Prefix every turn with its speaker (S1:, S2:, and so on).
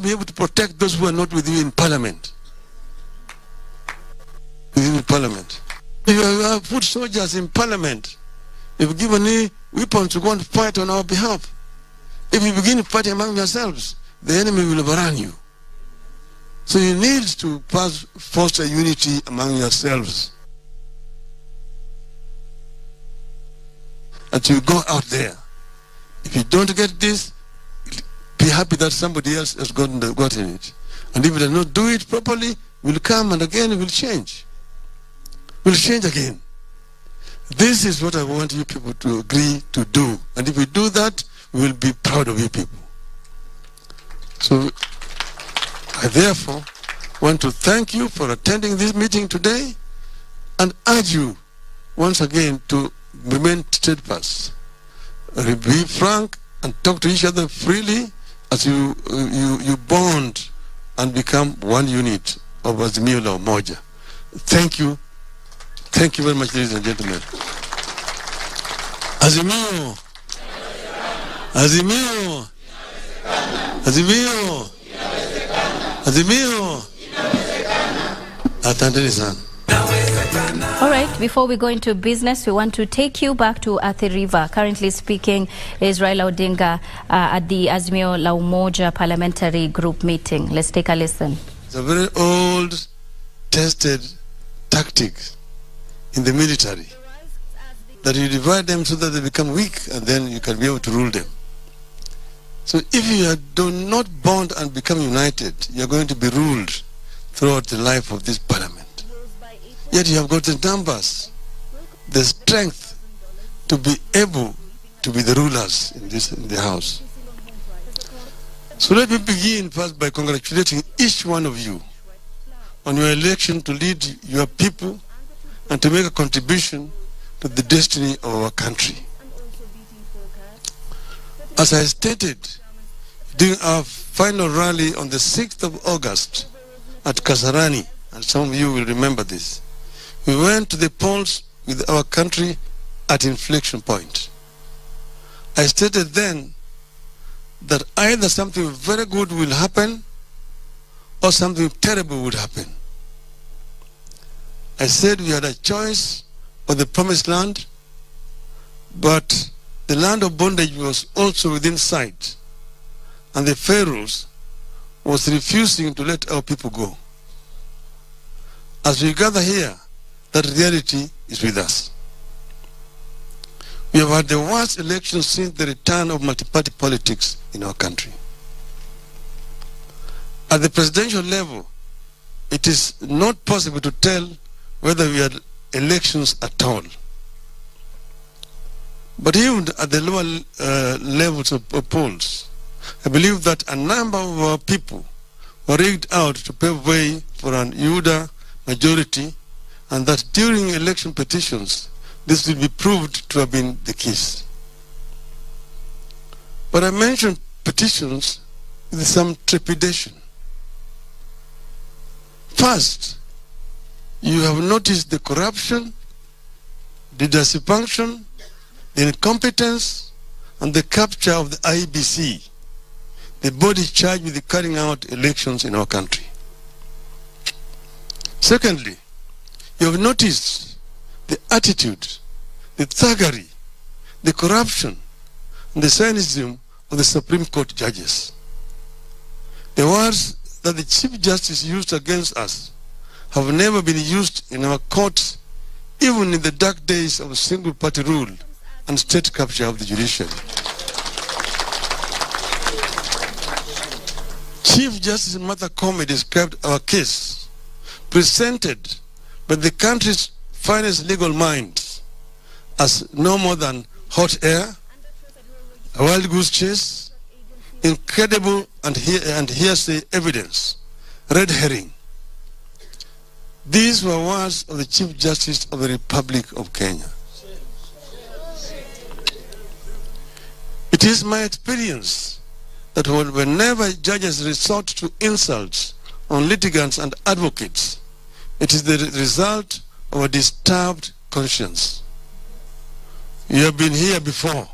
S1: be able to protect those who are not with you in parliament. Within parliament. If you have put soldiers in parliament, if you give any weapons to go and fight on our behalf, if you begin fighting among yourselves, the enemy will overrun you. So you need to foster unity among yourselves. And you go out there. If you don't get this, be happy that somebody else has gotten it. And if you do not do it properly, we'll come and again it will change. We'll change again. This is what I want you people to agree to do. And if we do that, we will be proud of you people. So I therefore want to thank you for attending this meeting today and urge you once again to remain steadfast. Be frank and talk to each other freely as you bond and become one unit of Azimio la Umoja. Thank you. Thank you very much, ladies and gentlemen. Azimio. Azimio. Azimio. Azimio. Asanteni sana.
S2: All right, before we go into business, we want to take you back to Athi River. Currently speaking is Raila Odinga at the Azimio la Umoja parliamentary group meeting. Let's take a listen.
S1: It's a very old, tested tactic in the military that you divide them so that they become weak and then you can be able to rule them. So if you do not bond and become united, you're going to be ruled throughout the life of this parliament. Yet you have got the numbers, the strength to be able to be the rulers in the house. So let me begin first by congratulating each one of you on your election to lead your people and to make a contribution to the destiny of our country. As I stated during our final rally on the 6th of August at Kasarani, and some of you will remember this, we went to the polls with our country at inflection point. I stated then that either something very good will happen or something terrible would happen. I said we had a choice of the promised land, but the land of bondage was also within sight, and the pharaohs was refusing to let our people go. As we gather here, that reality is with us. We have had the worst election since the return of multi-party politics in our country. At the presidential level, it is not possible to tell whether we had elections at all. But even at the lower levels of polls, I believe that a number of our people were rigged out to pave way for an UDA majority, and that during election petitions, this will be proved to have been the case. But I mentioned petitions with some trepidation. First, you have noticed the corruption, the dysfunction, the incompetence, and the capture of the IEBC, the body charged with carrying out elections in our country. Secondly, you have noticed the attitude, the thuggery, the corruption, and the cynicism of the Supreme Court judges. The words that the Chief Justice used against us have never been used in our courts, even in the dark days of single-party rule and state capture of the judiciary. Chief Justice Martha KOOME described our case, presented by the country's finest legal minds, as no more than hot air, a wild goose chase, incredible and hearsay evidence, red herring. These were words of the Chief Justice of the Republic of Kenya. It is my experience that whenever judges resort to insults on litigants and advocates, it is the result of a disturbed conscience. You have been here before.